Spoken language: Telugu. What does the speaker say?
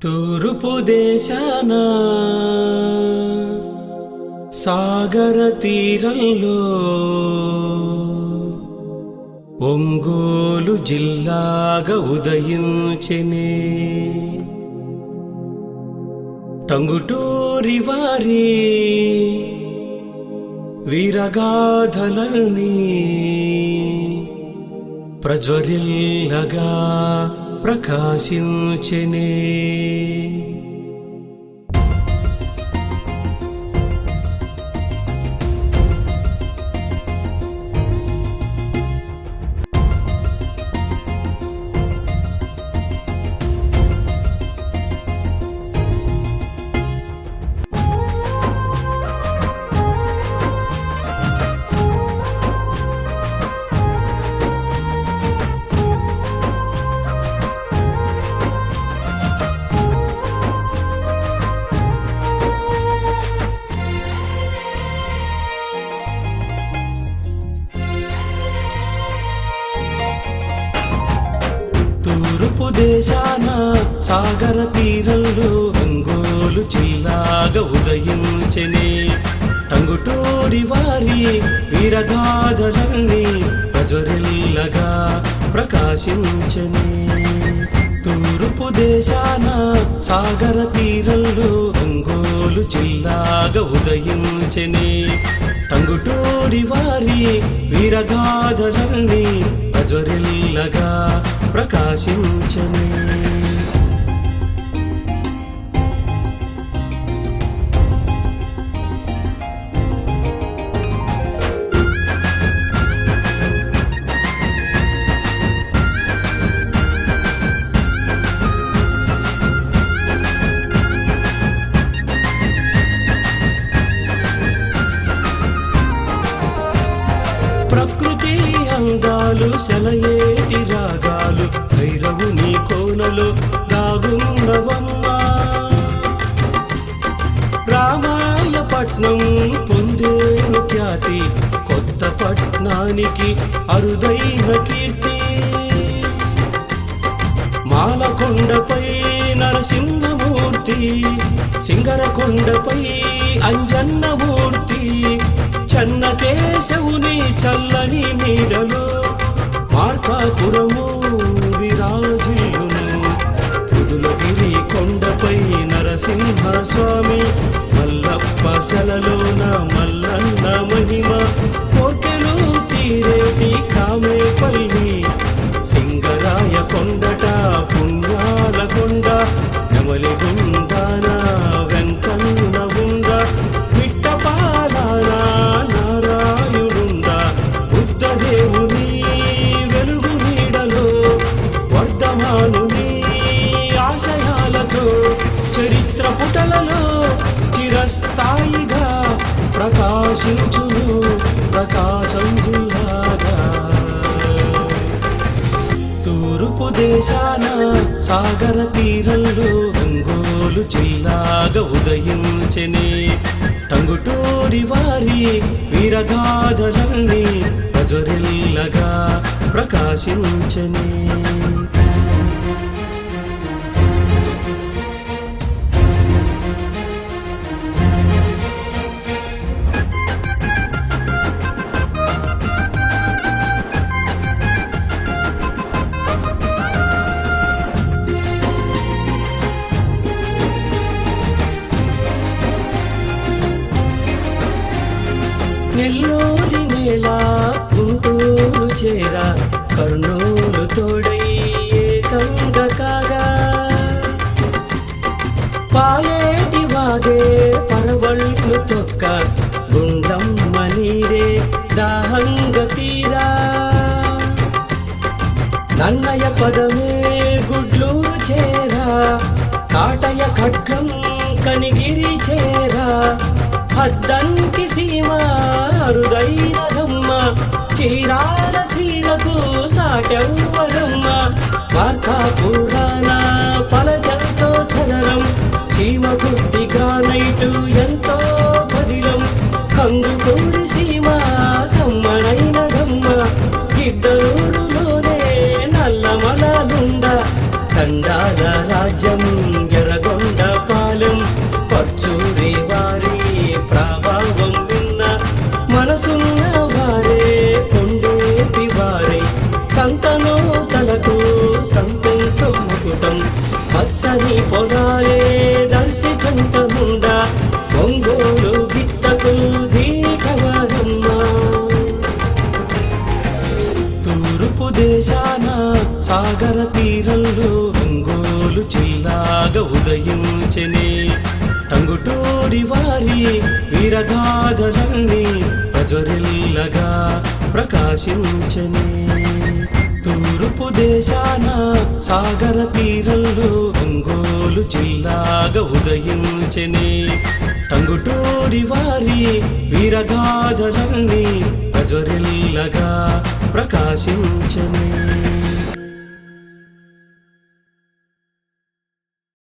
తూర్పు దేశాన సాగర తీరంలో ఒంగోలు జిల్లాగా ఉదయించెనే టంగుటూరి వారి వీరగాథలన్నీ ప్రజ్వరిల్లగా ప్రకాశించెనే తూర్పు దేశాన సాగర తీరంలో ఒంగోలు జిల్లాగా ఉదయించెనే టంగుటూరి వారి వీరగాథలన్నీ ప్రజ్వరిల్లగా ప్రకాశించెనే తూర్పు దేశాన సాగర తీరంలో ఒంగోలు జిల్లాగా ఉదయించెనే టంగుటూరి వారి వీరగాథలన్నీ ప్రజ్వరిల్లగా ప్రకాశించెనే ప్రకృతి అందాలు సెలయేటి రాగాలు భైరవుని కోనలో దాగున్నవమ్మా రామాయపట్నం పొందేను ఖ్యాతి కొత్త పట్నానికి అరుదైన కీర్తి మాలకొండపై నరసింహమూర్తి సింగరకొండపై అంజన్నమూర్తి చెన్నకేశవుని చల్లని నీడలో మార్కాపురము విరాజిల్లును పుదులగిరి కొండపై నరసింహ స్వామి మల్లప్ప శలలోన మల్లన్న మహిమ కోర్కెలు తీరేటి కామేపల్లి సింగరాయ కొండట పుణ్యాల కొండ నెమలిగుండాన వెంకన్న ఉండ మిట్టపాలాన నారాయణుండ బుద్ధదేవుని వెలుగు నీడలో వర్ధమానుని ఆశయాలతో చరిత్ర పుటలలో చిరస్థాయిగా ప్రకాశించును ప్రకాశం జిల్లాగా తూర్పు దేశాన సాగర తీరంలో ఒంగోలు జిల్లాగా ఉదయించెనే టంగుటూరి వారి వీరగాథలన్నీ ప్రజ్వరిల్లగా ప్రకాశించెనే నెల్లూరి నేల గుంటూరు చేర కర్నూలు తోడై ఏకంగ కాగా పాలేటి వాగే పరవళ్ళు తొక్క గుండమ్మ నీరే దాహంగ తీరా నన్నయ పదమే గుడ్లూరు చేరా కాటయ ఖడ్గం కనిగిరి చేరా హద్దంకి సీమ అరుదైనదమ్మ చీరాల సీరకు సాటెవ్వరమ్మ మార్కాపురాణ పలజంతో చదరం చీమ గుద్ది గ్రానైటు ఎంతో పదిలం కందుకూరి సీమ కమ్మనైనదమ్మ గిద్దలూరులోనే నల్లమలలుండ తండాల రాజ్యం ఎర్ర సాగర తీరంలో ఒంగోలు జిల్లాగా ఉదయించెనే టంగుటూరి వారి వీరగాథలన్నీ ప్రజ్వరిల్లగా ప్రకాశించెనే తూర్పు దేశాన సాగర తీరంలో ఒంగోలు జిల్లాగా ఉదయించెనే టంగుటూరి వారి వీరగాథలన్నీ ప్రజ్వరిల్లగా ప్రకాశించెనే